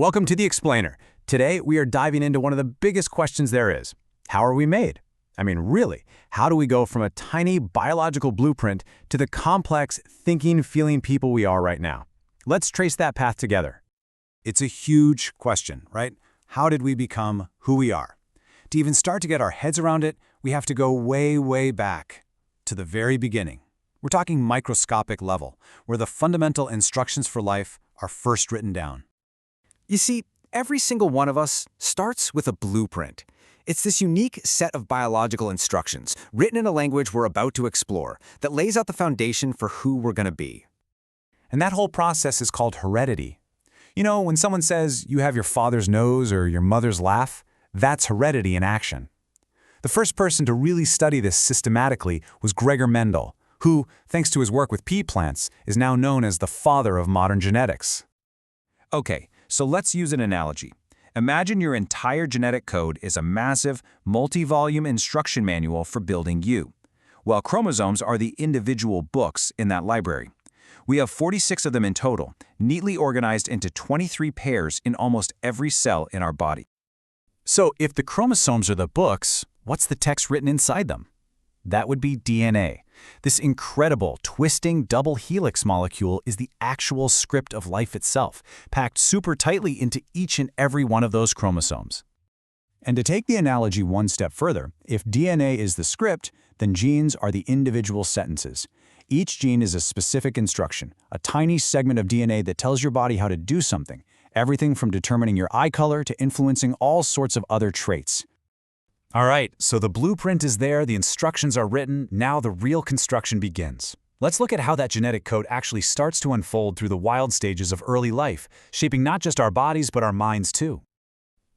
Welcome to The Explainer. Today, we are diving into one of the biggest questions there is. How are we made? I mean, really, how do we go from a tiny biological blueprint to the complex, thinking, feeling people we are right now? Let's trace that path together. It's a huge question, right? How did we become who we are? To even start to get our heads around it, we have to go way, way back to the very beginning. We're talking microscopic level, where the fundamental instructions for life are first written down. You see, every single one of us starts with a blueprint. It's this unique set of biological instructions, written in a language we're about to explore, that lays out the foundation for who we're going to be. And that whole process is called heredity. You know, when someone says you have your father's nose or your mother's laugh, that's heredity in action. The first person to really study this systematically was Gregor Mendel, who, thanks to his work with pea plants, is now known as the father of modern genetics. Okay, so let's use an analogy. Imagine your entire genetic code is a massive, multi-volume instruction manual for building you, while chromosomes are the individual books in that library. We have 46 of them in total, neatly organized into 23 pairs in almost every cell in our body. So if the chromosomes are the books, what's the text written inside them? That would be DNA. This incredible, twisting double helix molecule is the actual script of life itself, packed super tightly into each and every one of those chromosomes. And to take the analogy one step further, if DNA is the script, then genes are the individual sentences. Each gene is a specific instruction, a tiny segment of DNA that tells your body how to do something, everything from determining your eye color to influencing all sorts of other traits. All right, so the blueprint is there, the instructions are written, now the real construction begins. Let's look at how that genetic code actually starts to unfold through the wild stages of early life, shaping not just our bodies but our minds too.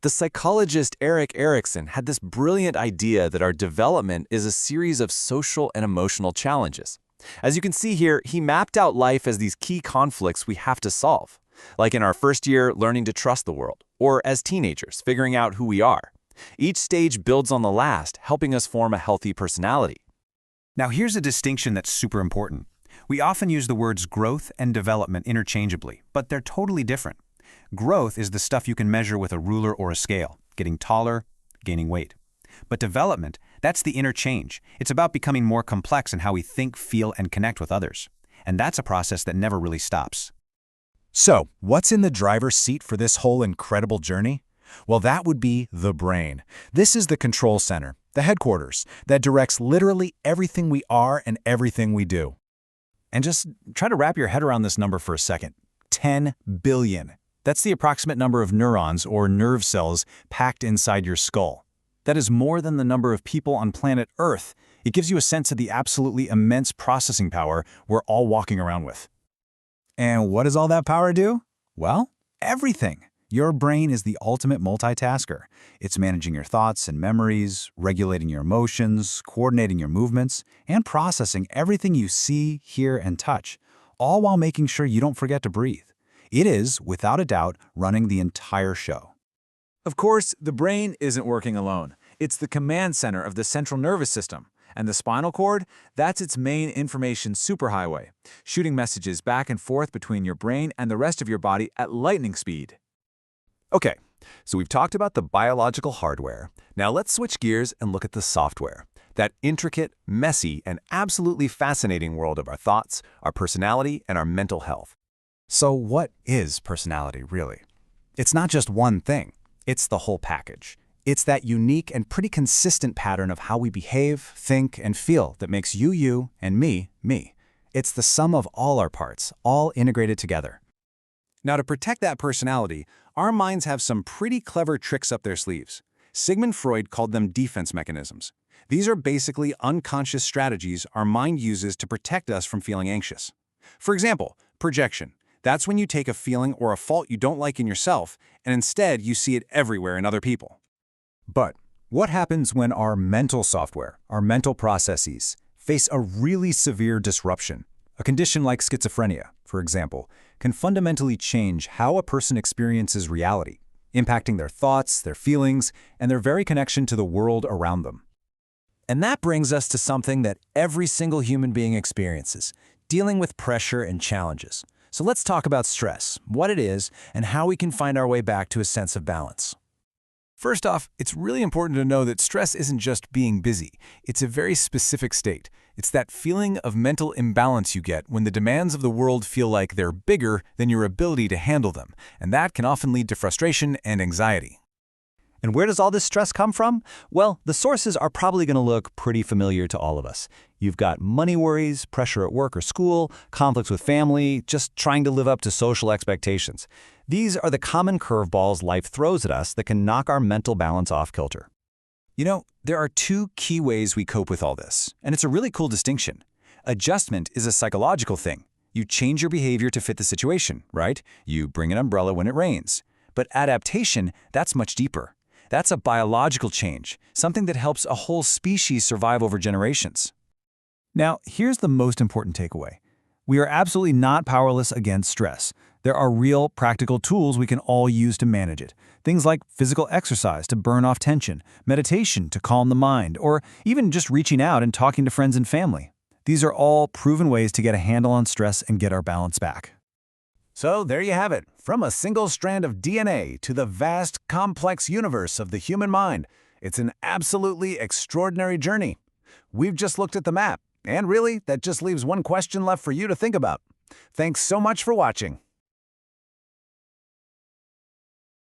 The psychologist Erik Erikson had this brilliant idea that our development is a series of social and emotional challenges. As you can see here, he mapped out life as these key conflicts we have to solve, like in our first year learning to trust the world, or as teenagers figuring out who we are. Each stage builds on the last, helping us form a healthy personality. Now here's a distinction that's super important. We often use the words growth and development interchangeably, but they're totally different. Growth is the stuff you can measure with a ruler or a scale, getting taller, gaining weight. But development, that's the interchange. It's about becoming more complex in how we think, feel, and connect with others. And that's a process that never really stops. So, what's in the driver's seat for this whole incredible journey? Well, that would be the brain. This is the control center, the headquarters, that directs literally everything we are and everything we do. And just try to wrap your head around this number for a second. 10 billion. That's the approximate number of neurons or nerve cells packed inside your skull. That is more than the number of people on planet Earth. It gives you a sense of the absolutely immense processing power we're all walking around with. And what does all that power do? Well, everything. Your brain is the ultimate multitasker. It's managing your thoughts and memories, regulating your emotions, coordinating your movements, and processing everything you see, hear, and touch, all while making sure you don't forget to breathe. It is, without a doubt, running the entire show. Of course, the brain isn't working alone. It's the command center of the central nervous system. And the spinal cord, that's its main information superhighway, shooting messages back and forth between your brain and the rest of your body at lightning speed. Okay, so we've talked about the biological hardware. Now let's switch gears and look at the software. That intricate, messy, and absolutely fascinating world of our thoughts, our personality, and our mental health. So what is personality, really? It's not just one thing. It's the whole package. It's that unique and pretty consistent pattern of how we behave, think, and feel that makes you, you, and me, me. It's the sum of all our parts, all integrated together. Now, to protect that personality, our minds have some pretty clever tricks up their sleeves. Sigmund Freud called them defense mechanisms. These are basically unconscious strategies our mind uses to protect us from feeling anxious. For example, projection. That's when you take a feeling or a fault you don't like in yourself, and instead you see it everywhere in other people. But what happens when our mental software, our mental processes, face a really severe disruption? A condition like schizophrenia, for example, can fundamentally change how a person experiences reality, impacting their thoughts, their feelings, and their very connection to the world around them. And that brings us to something that every single human being experiences, dealing with pressure and challenges. So let's talk about stress, what it is, and how we can find our way back to a sense of balance. First off, it's really important to know that stress isn't just being busy. It's a very specific state. It's that feeling of mental imbalance you get when the demands of the world feel like they're bigger than your ability to handle them, and that can often lead to frustration and anxiety. And where does all this stress come from? Well, the sources are probably going to look pretty familiar to all of us. You've got money worries, pressure at work or school, conflicts with family, just trying to live up to social expectations. These are the common curveballs life throws at us that can knock our mental balance off kilter. You know, there are two key ways we cope with all this, and it's a really cool distinction. Adjustment is a psychological thing. You change your behavior to fit the situation, right? You bring an umbrella when it rains. But adaptation, that's much deeper. That's a biological change, something that helps a whole species survive over generations. Now, here's the most important takeaway. We are absolutely not powerless against stress. There are real, practical tools we can all use to manage it. Things like physical exercise to burn off tension, meditation to calm the mind, or even just reaching out and talking to friends and family. These are all proven ways to get a handle on stress and get our balance back. So there you have it. From a single strand of DNA to the vast, complex universe of the human mind. It's an absolutely extraordinary journey. We've just looked at the map, and really, that just leaves one question left for you to think about. Thanks so much for watching.